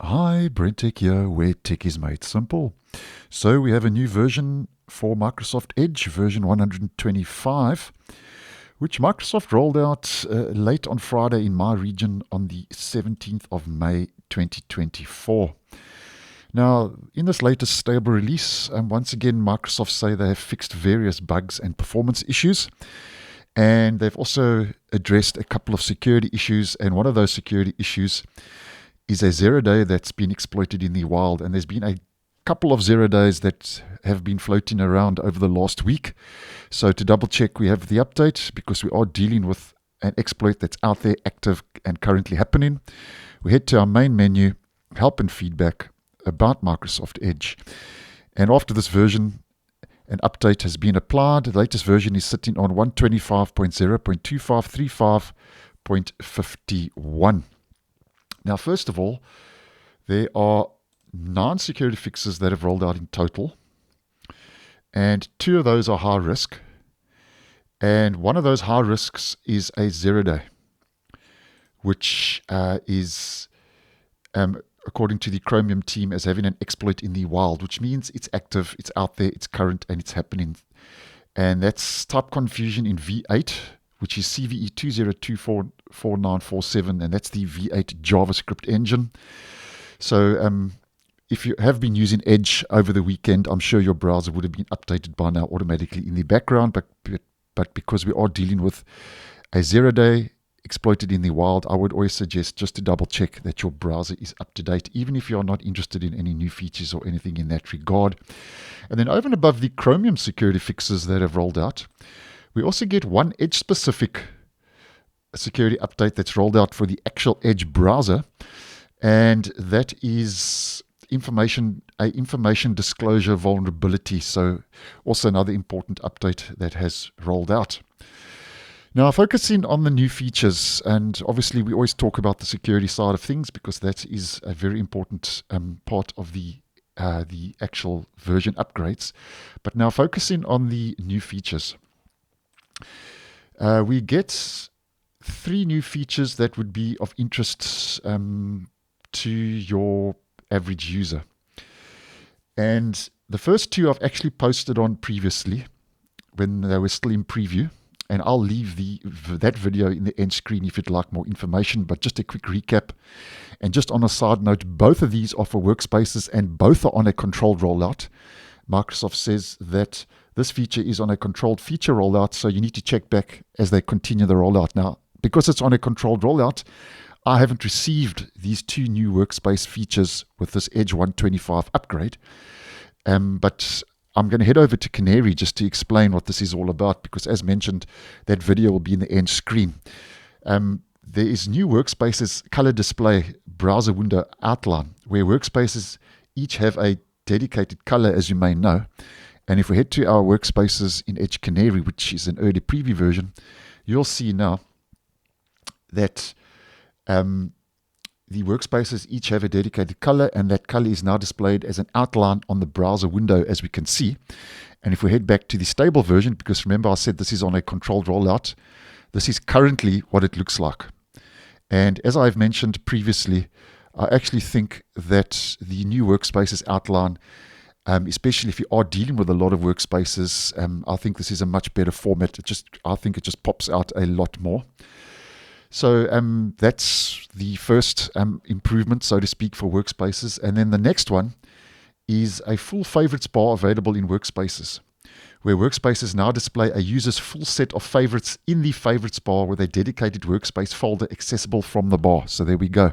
Hi, BrenTech here, where tech is made simple. So we have a new version for Microsoft Edge, version 125, which Microsoft rolled out late on Friday in my region on the 17th of May 2024. Now, in this latest stable release, once again, Microsoft say they have fixed various bugs and performance issues, and they've also addressed a couple of security issues, and one of those security issues is a 0-day that's been exploited in the wild. And there's been a couple of 0-days that have been floating around over the last week. So to double check, we have the update because we are dealing with an exploit that's out there, active and currently happening. We head to our main menu, help and feedback about Microsoft Edge. And after this version, an update has been applied. The latest version is sitting on 125.0.2535.51. Now, first of all, there are 9 security fixes that have rolled out in total, and 2 of those are high risk, and one of those high risks is a 0-day, which is, according to the Chromium team, as having an exploit in the wild, which means it's active, it's out there, it's current, and it's happening. And that's type confusion in V8, which is CVE 2024947, and that's the V8 JavaScript engine. So if you have been using Edge over the weekend, I'm sure your browser would have been updated by now automatically in the background, but because we are dealing with a 0-day exploited in the wild, I would always suggest just to double check that your browser is up to date, even if you are not interested in any new features or anything in that regard. And then over and above the Chromium security fixes that have rolled out, we also get one Edge-specific security update that's rolled out for the actual Edge browser, and that is information disclosure vulnerability. So also another important update that has rolled out. Now, focusing on the new features, and obviously we always talk about the security side of things because that is a very important part of the actual version upgrades. But now focusing on the new features. We get 3 new features that would be of interest to your average user. And the first 2 I've actually posted on previously when they were still in preview. And I'll leave that video in the end screen if you'd like more information. But just a quick recap. And just on a side note, both of these are for workspaces and both are on a controlled rollout. Microsoft says that this feature is on a controlled feature rollout, so you need to check back as they continue the rollout. Now, because it's on a controlled rollout, I haven't received these 2 new workspace features with this Edge 125 upgrade. But I'm going to head over to Canary just to explain what this is all about, because as mentioned, that video will be in the end screen. There is new workspaces color display browser window outline, where workspaces each have a dedicated color, as you may know. And if we head to our workspaces in Edge Canary, which is an early preview version, you'll see now that the workspaces each have a dedicated color, and that color is now displayed as an outline on the browser window, as we can see. And if we head back to the stable version, because remember I said this is on a controlled rollout, this is currently what it looks like. And as I've mentioned previously, I actually think that the new workspaces outline, especially if you are dealing with a lot of workspaces, I think this is a much better format. I think it just pops out a lot more. So that's the first improvement, so to speak, for workspaces. And then the next one is a full favorites bar available in workspaces, where workspaces now display a user's full set of favorites in the favorites bar with a dedicated workspace folder accessible from the bar. So there we go.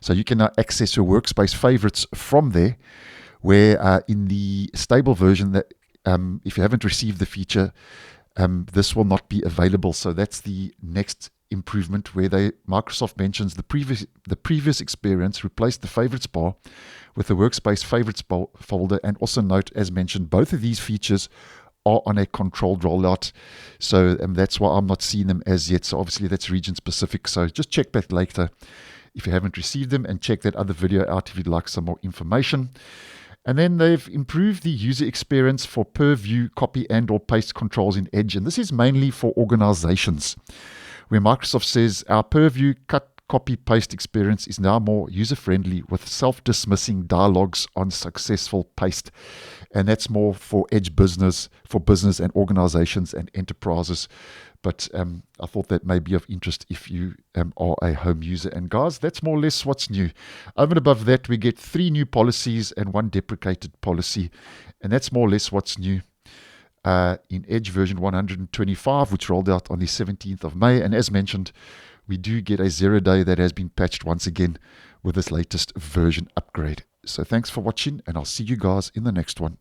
So you can now access your workspace favorites from there, where in the stable version, that if you haven't received the feature, this will not be available. So that's the next improvement, where Microsoft mentions the previous experience replaced the favorites bar with the workspace favorites folder. And also note, as mentioned, both of these features are on a controlled rollout, so that's why I'm not seeing them as yet. So obviously that's region specific, so just check back later if you haven't received them, and check that other video out if you'd like some more information. And then they've improved the user experience for per view, copy and or paste controls in Edge, and this is mainly for organizations, where Microsoft says our per view, cut, copy-paste experience is now more user-friendly with self-dismissing dialogues on successful paste. And that's more for Edge business, for business and organizations and enterprises. But I thought that may be of interest if you are a home user. And guys, that's more or less what's new. Over and above that, we get 3 new policies and 1 deprecated policy. And that's more or less what's new in Edge version 125, which rolled out on the 17th of May. And as mentioned, we do get a 0-day that has been patched once again with this latest version upgrade. So thanks for watching, and I'll see you guys in the next one.